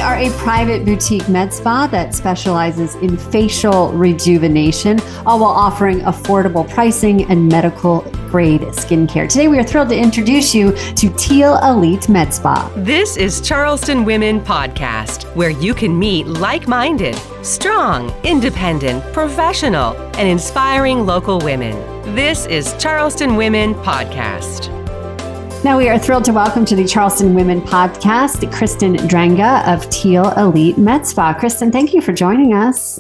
are a private boutique med spa that specializes in facial rejuvenation, all while offering affordable pricing and medical grade skincare. Today, we are thrilled to introduce you to Teal Elite Med Spa. This is Charleston Women Podcast, where you can meet like-minded, strong, independent, professional, and inspiring local women. This is Charleston Women Podcast. Now we are thrilled to welcome to the Charleston Women Podcast, Kristen Drenga of Teal Elite Med Spa. Kristen, thank you for joining us.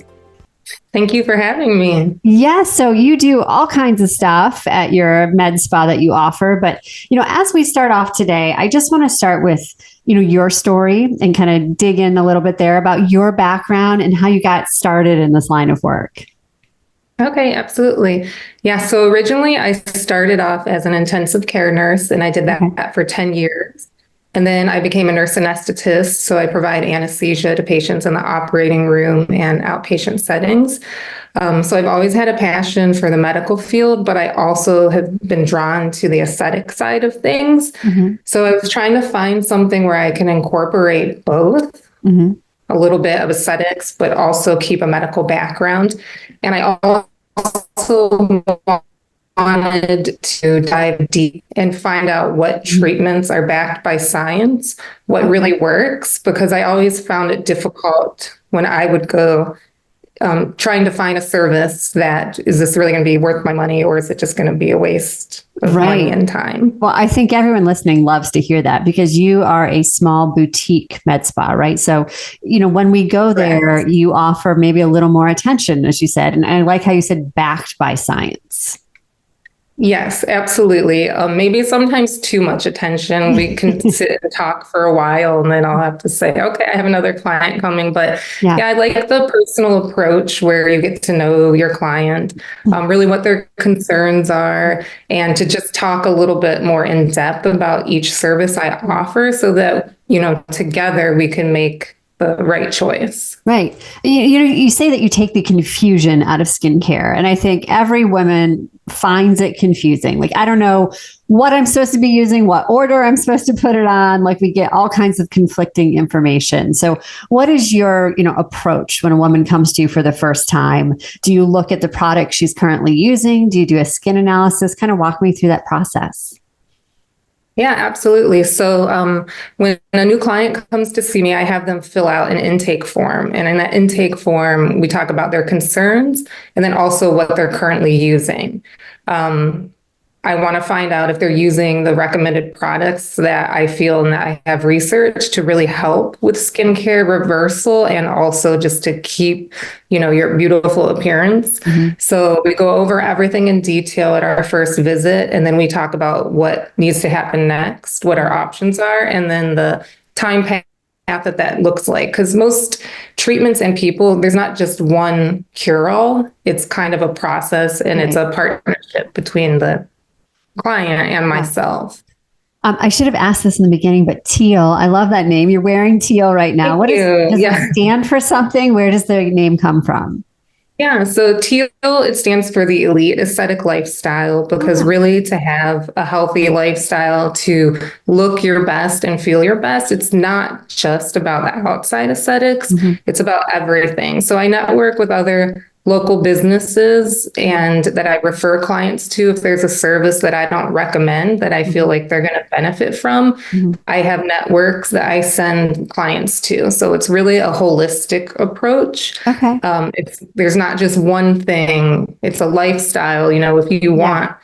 Thank you for having me. Yes, so you do all kinds of stuff at your med spa that you offer. But, as we start off today, I just want to start with, your story and kind of dig in a little bit there about your background and how you got started in this line of work. Okay, absolutely. Yeah, so originally I started off as an intensive care nurse, and I did that for 10 years. And then I became a nurse anesthetist, so I provide anesthesia to patients in the operating room and outpatient settings. So I've always had a passion for the medical field, but I also have been drawn to the aesthetic side of things. So I was trying to find something where I can incorporate both. A little bit of aesthetics, but also keep a medical background. And I also wanted to dive deep and find out what treatments are backed by science, what really works, because I always found it difficult when I would go trying to find a service that, is this really going to be worth my money, or is it just going to be a waste of money and time? Well, I think everyone listening loves to hear that, because you are a small boutique med spa, right? So, when we go there, you offer maybe a little more attention, as you said. And I like how you said backed by science. Yes, absolutely. Maybe sometimes too much attention. We can sit and talk for a while, and then I'll have to say, okay, I have another client coming. But I like the personal approach where you get to know your client, really what their concerns are, and to just talk a little bit more in depth about each service I offer, so that, together we can make the right choice. Right. You say that you take the confusion out of skincare. And I think every woman finds it confusing. Like, I don't know what I'm supposed to be using, what order I'm supposed to put it on. Like, we get all kinds of conflicting information. So what is your, approach when a woman comes to you for the first time? Do you look at the product she's currently using? Do you do a skin analysis? Kind of walk me through that process. Yeah, absolutely. So when a new client comes to see me, I have them fill out an intake form. And in that intake form, we talk about their concerns and then also what they're currently using. I want to find out if they're using the recommended products that I feel and that I have research to really help with skincare reversal, and also just to keep, your beautiful appearance. So we go over everything in detail at our first visit, and then we talk about what needs to happen next, what our options are, and then the time path that looks like. Because most treatments and people, there's not just one cure-all. It's kind of a process, and it's a partnership between the client and myself. I should have asked this in the beginning, but Teal, I love that name. You're wearing teal right now. Does it stand for something? Where does the name come from? Yeah, so Teal, it stands for the Elite Aesthetic Lifestyle, because really to have a healthy lifestyle, to look your best and feel your best, it's not just about the outside aesthetics, it's about everything. So I network with other local businesses and that I refer clients to. If there's a service that I don't recommend that I feel like they're going to benefit from, I have networks that I send clients to. So it's really a holistic approach. There's not just one thing. It's a lifestyle. If you want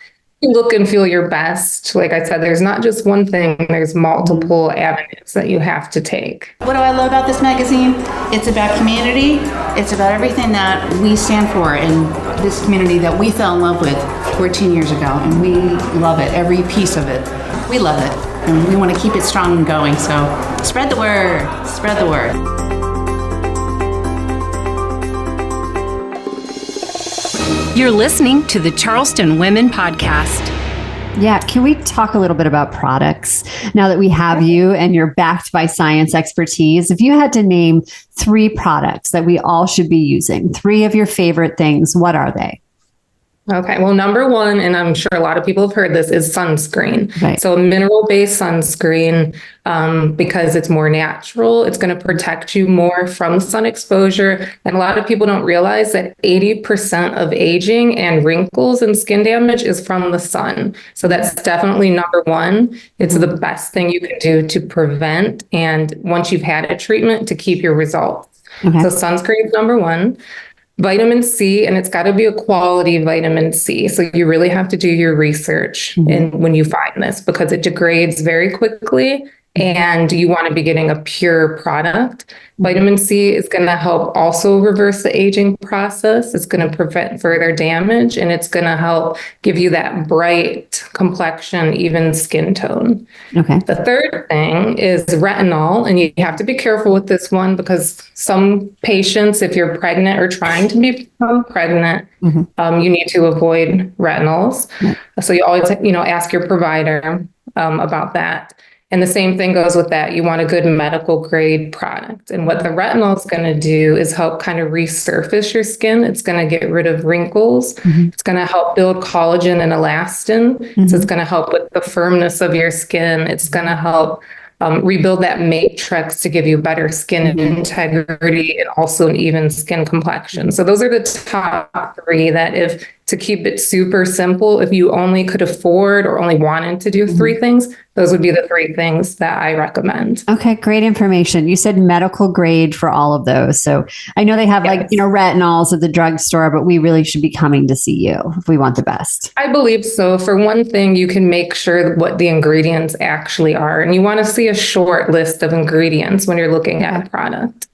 to look and feel your best, like I said, there's not just one thing. There's multiple avenues that you have to take. What do I love about this magazine? It's about community. It's about everything that we stand for in this community that we fell in love with 14 years ago. And we love it, every piece of it. We love it. And we want to keep it strong and going. So spread the word. Spread the word. You're listening to the Charleston Women Podcast. Yeah. Can we talk a little bit about products now that we have you and you're backed by science expertise? If you had to name 3 products that we all should be using, 3 of your favorite things, what are they? Okay. Well, number one, and I'm sure a lot of people have heard this, is sunscreen. Right. So mineral-based sunscreen, because it's more natural, it's going to protect you more from sun exposure. And a lot of people don't realize that 80% of aging and wrinkles and skin damage is from the sun. So that's definitely number one. It's the best thing you can do to prevent, and once you've had a treatment, to keep your results. Okay. So sunscreen is number one. Vitamin C, and it's got to be a quality vitamin C. So you really have to do your research when you find this, because it degrades very quickly and you want to be getting a pure product. Vitamin C is going to help also reverse the aging process. It's going to prevent further damage, and it's going to help give you that bright complexion, even skin tone. Okay. The third thing is retinol, and you have to be careful with this one because some patients, if you're pregnant or trying to become pregnant, you need to avoid retinols. So you always, ask your provider about that. And the same thing goes with that. You want a good medical grade product. And what the retinol is going to do is help kind of resurface your skin. It's going to get rid of wrinkles. It's going to help build collagen and elastin. So it's going to help with the firmness of your skin. It's going to help rebuild that matrix to give you better skin integrity and also an even skin complexion. So those are the top three that, to keep it super simple, if you only could afford or only wanted to do three things, those would be the three things that I recommend. Okay, great information. You said medical grade for all of those. So I know they have retinols at the drugstore, but we really should be coming to see you if we want the best. I believe so. For one thing, you can make sure what the ingredients actually are. And you want to see a short list of ingredients when you're looking at a product.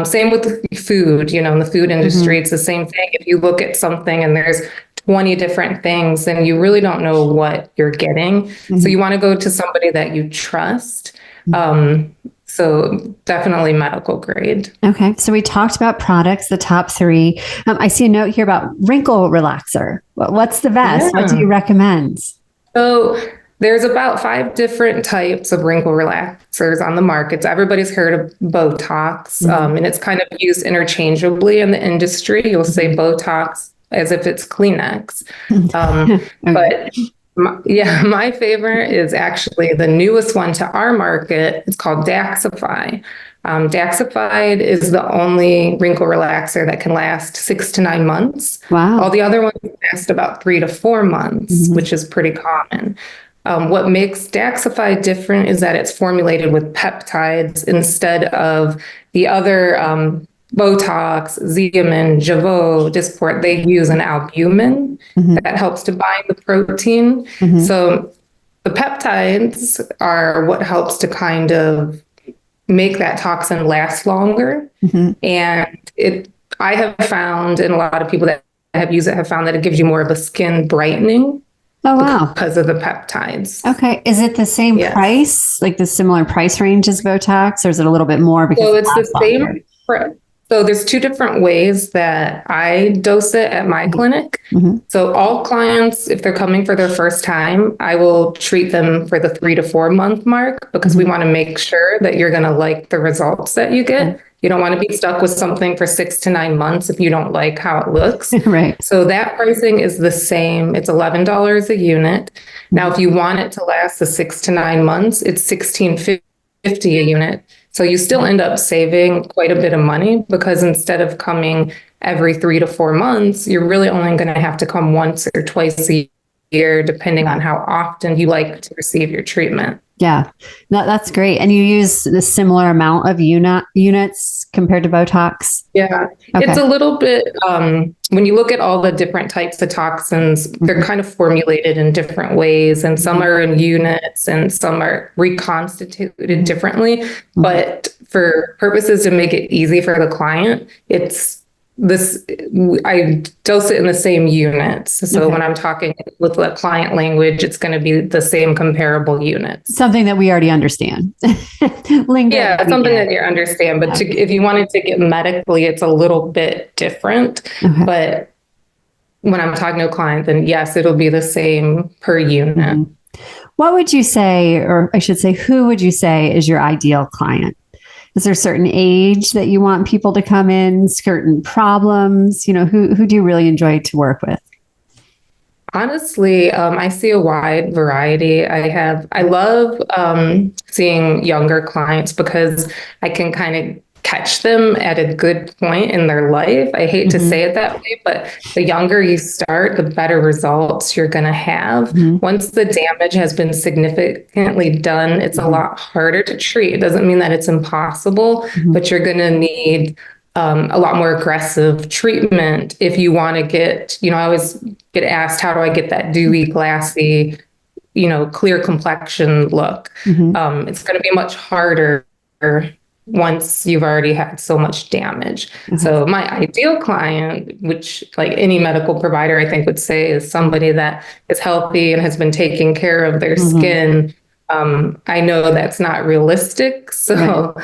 Same with the food, in the food industry, it's the same thing. If you look at something and there's 20 different things, then you really don't know what you're getting. So you want to go to somebody that you trust. So definitely medical grade. Okay. So we talked about products, the top three. I see a note here about wrinkle relaxer. What's the best? What do you recommend? So there's about 5 different types of wrinkle relaxers on the market. So everybody's heard of Botox, and it's kind of used interchangeably in the industry. You'll say Botox as if it's Kleenex. But my favorite is actually the newest one to our market. It's called Daxxify. Daxxify is the only wrinkle relaxer that can last 6 to 9 months. Wow. All the other ones last about 3 to 4 months, which is pretty common. What makes Daxxify different is that it's formulated with peptides instead of the other Botox, Xeomin, Jeuveau, Dysport. They use an albumin that helps to bind the protein. So the peptides are what helps to kind of make that toxin last longer. And I have found, and a lot of people that have used it have found that it gives you more of a skin brightening. Oh, wow. Because of the peptides. Okay. Is it the same price, like the similar price range as Botox, or is it a little bit more? Because so it's the same. So there's 2 different ways that I dose it at my clinic. So all clients, if they're coming for their first time, I will treat them for the 3 to 4 month mark, because we want to make sure that you're going to like the results that you get. You don't want to be stuck with something for 6 to 9 months if you don't like how it looks. Right. So that pricing is the same. It's $11 a unit. Now, if you want it to last the 6 to 9 months, it's $16.50 a unit. So you still end up saving quite a bit of money, because instead of coming every 3 to 4 months, you're really only going to have to come once or twice a year, depending on how often you like to receive your treatment. Yeah, that's great. And you use the similar amount of units compared to Botox? Yeah, okay. It's a little bit, when you look at all the different types of toxins, they're kind of formulated in different ways, and some are in units and some are reconstituted differently. But for purposes to make it easy for the client, I dose it in the same units. So when I'm talking with the client language, it's going to be the same comparable units. Something that we already understand. Something that you understand. But if you wanted to get medically, it's a little bit different. But when I'm talking to a client, then yes, it'll be the same per unit. What would you say, or I should say, who would you say is your ideal client? Is there a certain age that you want people to come in, certain problems? Who do you really enjoy to work with? Honestly, I see a wide variety. I love seeing younger clients because I can kind of catch them at a good point in their life. I hate to say it that way, but the younger you start, the better results you're going to have. Once the damage has been significantly done, it's a lot harder to treat. It doesn't mean that it's impossible, but you're going to need a lot more aggressive treatment if you want to get, I always get asked, how do I get that dewy, glassy, clear complexion look? It's going to be much harder once you've already had so much damage. So my ideal client, which like any medical provider I think would say, is somebody that is healthy and has been taking care of their skin. I know that's not realistic. So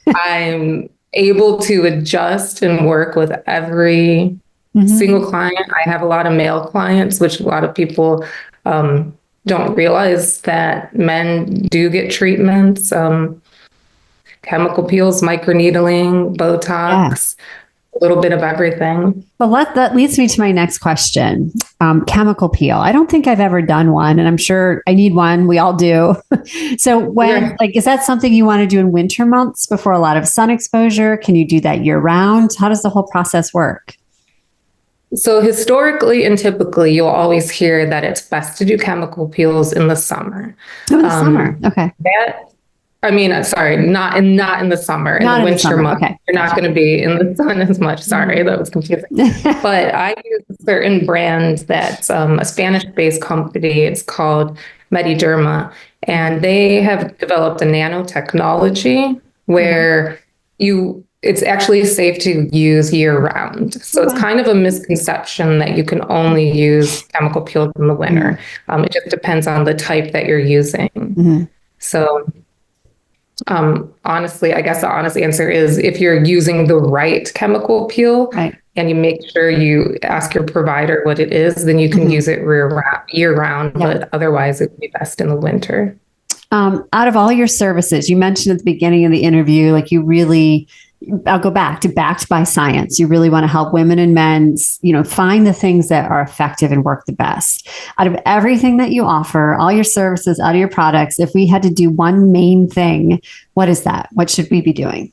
I'm able to adjust and work with every single client. I have a lot of male clients, which a lot of people don't realize that men do get treatments, chemical peels, microneedling, Botox, a little bit of everything. Well, that leads me to my next question. Chemical peel. I don't think I've ever done one, and I'm sure I need one. We all do. So is that something you want to do in winter months before a lot of sun exposure? Can you do that year round? How does the whole process work? So historically and typically, you'll always hear that it's best to do chemical peels in the summer. Oh, in the summer. Okay. Not in the summer. In the winter months, okay. You're not going to be in the sun as much. Sorry, that was confusing. But I use a certain brand that's a Spanish-based company. It's called Mediderma, and they have developed a nanotechnology where it's actually safe to use year-round. So it's kind of a misconception that you can only use chemical peels in the winter. It just depends on the type that you're using. So honestly, I guess the honest answer is if you're using the right chemical peel and you make sure you ask your provider what it is, then you can use it year round, but otherwise it would be best in the winter. Out of all your services, you mentioned at the beginning of the interview, like I'll go back to backed by science. You really want to help women and men, find the things that are effective and work the best. Out of everything that you offer, all your services, out of your products, if we had to do one main thing, what is that? What should we be doing?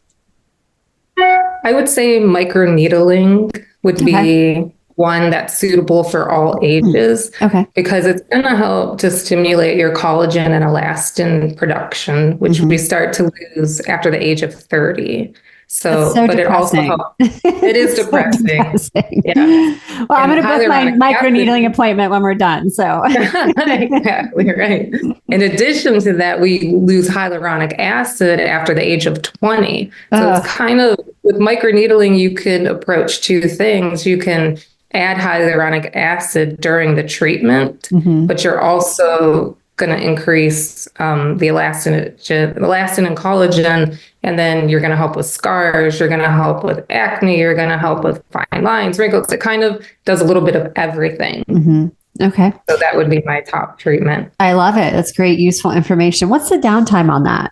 I would say microneedling would be one that's suitable for all ages. Because it's going to help to stimulate your collagen and elastin production, which we start to lose after the age of 30. So but depressing. It also helps. It is depressing. Yeah. Well, I'm going to book my microneedling appointment when we're done. So exactly right. In addition to that, we lose hyaluronic acid after the age of 20. So it's kind of, with microneedling, you can approach two things. You can add hyaluronic acid during the treatment, but you're also going to increase the elastin and collagen, and then you're going to help with scars, you're going to help with acne, you're going to help with fine lines, wrinkles. It kind of does a little bit of everything. Okay. So that would be my top treatment. I love it. That's great, useful information. What's the downtime on that?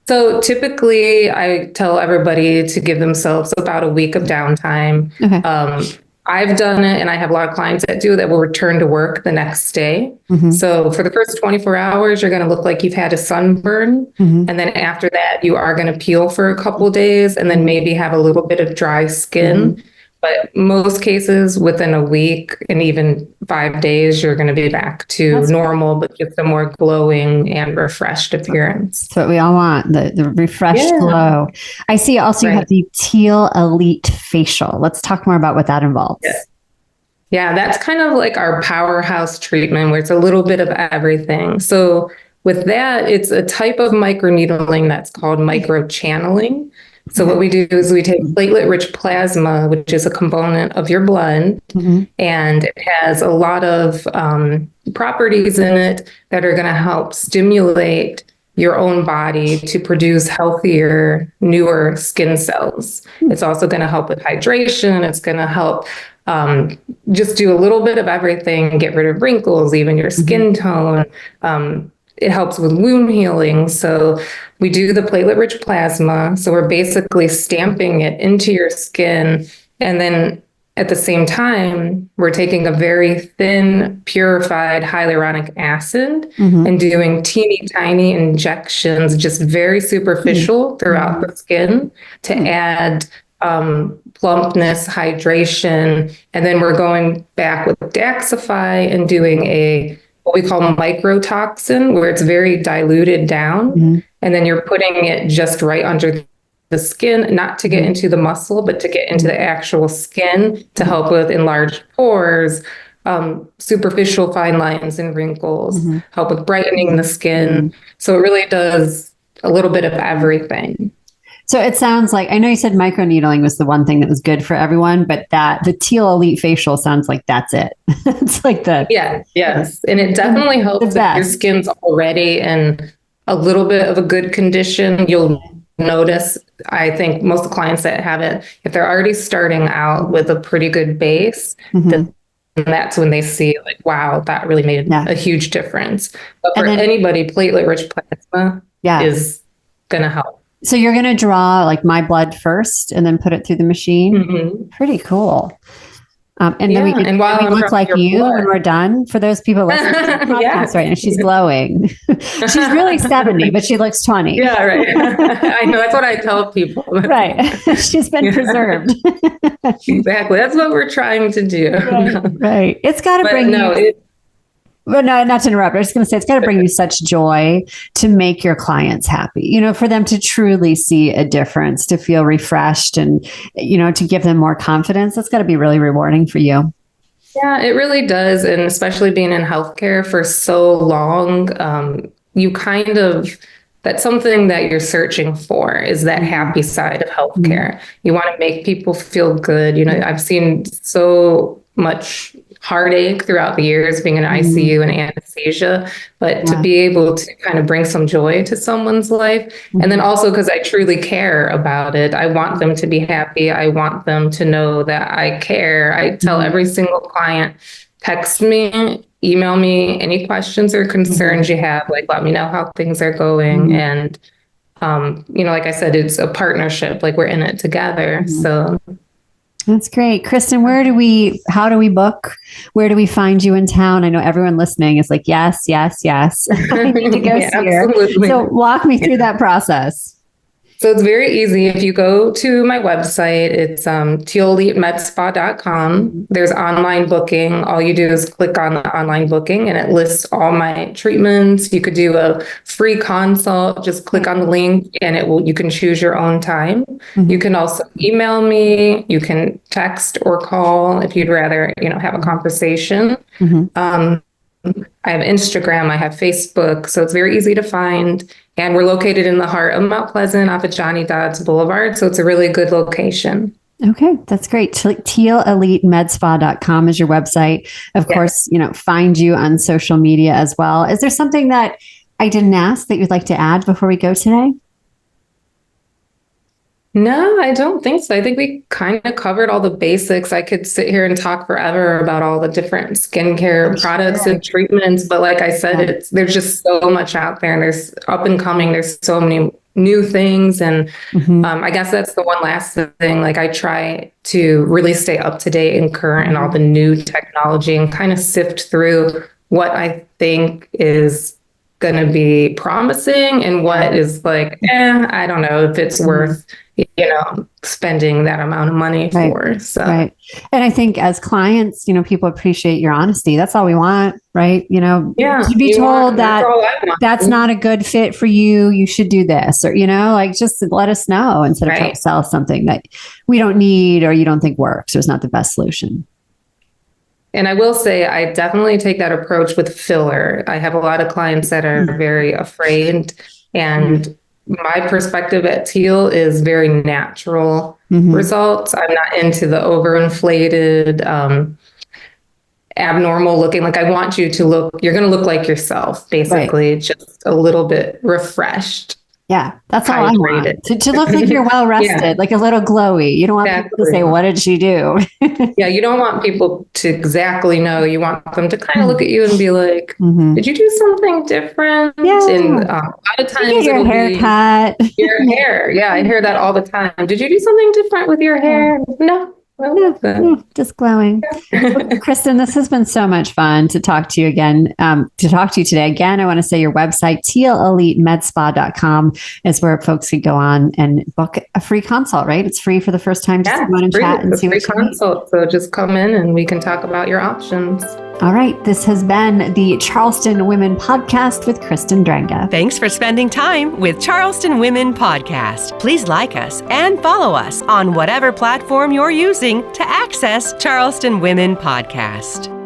So typically I tell everybody to give themselves about a week of downtime. I've done it, and I have a lot of clients that do that will return to work the next day. So for the first 24 hours, you're going to look like you've had a sunburn. And then after that, you are going to peel for a couple of days and then maybe have a little bit of dry skin. But most cases, within a week and even 5 days, you're going to be back to normal, but just a more glowing and refreshed appearance. That's what we all want, the refreshed glow. I see also you have the Teal Elite Facial. Let's talk more about what that involves. Yeah, that's kind of like our powerhouse treatment where it's a little bit of everything. So with that, it's a type of microneedling that's called microchanneling. So what we do is we take platelet-rich plasma, which is a component of your blood, and it has a lot of properties in it that are going to help stimulate your own body to produce healthier, newer skin cells. It's also going to help with hydration. It's going to help just do a little bit of everything, get rid of wrinkles, even your skin tone. It helps with wound healing. So we do the platelet-rich plasma. So we're basically stamping it into your skin. And then at the same time, we're taking a very thin, purified hyaluronic acid and doing teeny tiny injections, just very superficial throughout the skin to add plumpness, hydration. And then we're going back with Daxify and doing what we call microtoxin, where it's very diluted down. And then you're putting it just right under the skin, not to get into the muscle, but to get into the actual skin to help with enlarged pores, superficial fine lines and wrinkles, help with brightening the skin. So it really does a little bit of everything. So it sounds like, I know you said microneedling was the one thing that was good for everyone, but the Teal Elite facial sounds like that's it. It's like yes. And it definitely helps if your skin's already in a little bit of a good condition. You'll notice, I think most clients that have it, if they're already starting out with a pretty good base, then that's when they see like, wow, that really made a huge difference. But for anybody, platelet-rich plasma is going to help. So you're going to draw like my blood first and then put it through the machine? Pretty cool. And then we look like you blood. When we're done. For those people listening to the podcast right now, she's glowing. She's really 70, but she looks 20. Yeah, right. I know. That's what I tell people. Right. She's been preserved. Exactly. That's what we're trying to do. Right. It's got to bring But no, not to interrupt. I was just going to say, it's got to bring you such joy to make your clients happy, you know, for them to truly see a difference, to feel refreshed and, you know, to give them more confidence. That's got to be really rewarding for you. Yeah, it really does. And especially being in healthcare for so long, that's something that you're searching for, is that happy side of healthcare. You want to make people feel good. You know, I've seen so much heartache throughout the years being in ICU and anesthesia, but to be able to kind of bring some joy to someone's life. And then also because I truly care about it, I want them to be happy. I want them to know that I care. I tell every single client, text me, email me any questions or concerns you have, like let me know how things are going. And, you know, like I said, it's a partnership, like we're in it together. So that's great. Kristen, how do we book? Where do we find you in town? I know everyone listening is like, yes. I need to go see her. Absolutely. So walk me through that process. So it's very easy. If you go to my website, it's tealelitemedspa.com. There's online booking. All you do is click on the online booking and it lists all my treatments. You could do a free consult. Just click on the link and you can choose your own time. You can also email me. You can text or call if you'd rather, you know, have a conversation. I have Instagram, I have Facebook, so it's very easy to find. And we're located in the heart of Mount Pleasant off of Johnny Dodds Boulevard. So it's a really good location. Okay, that's great. TealEliteMedSpa.com is your website. Of course, you know, find you on social media as well. Is there something that I didn't ask that you'd like to add before we go today? No, I don't think so. I think we kind of covered all the basics. I could sit here and talk forever about all the different skincare products and treatments. But like I said, there's just so much out there and there's up and coming. There's so many new things. And I guess that's the one last thing. Like I try to really stay up to date and current in all the new technology and kind of sift through what I think is going to be promising and what is like, I don't know if it's worth, you know, spending that amount of money for. So. Right. And I think as clients, you know, people appreciate your honesty. That's all we want, right? You know, to be told that that's not a good fit for you, you should do this, or, you know, like just let us know instead of trying to sell something that we don't need or you don't think works or is not the best solution. And I will say, I definitely take that approach with filler. I have a lot of clients that are very afraid. And my perspective at Teal is very natural results. I'm not into the overinflated, abnormal looking. Like I want you to look, you're going to look like yourself, basically, just a little bit refreshed. Yeah, that's all I want. To look like you're well rested, like a little glowy. You don't want people to say, what did she do? You don't want people to exactly know. You want them to kind of look at you and be like, did you do something different? Yeah. And a lot of times your haircut. Your hair. Yeah, I hear that all the time. Did you do something different with your hair? No. I love that. Just glowing. Well, Kristen, this has been so much fun to talk to you again, to talk to you today. Again, I want to say your website, tealelitemedspa.com, is where folks can go on and book a free consult, right? It's free for the first time to come on and chat and see what you need. Consult. So just come in and we can talk about your options. All right. This has been the Charleston Women Podcast with Kristen Drenga. Thanks for spending time with Charleston Women Podcast. Please like us and follow us on whatever platform you're using to access Charleston Women Podcast.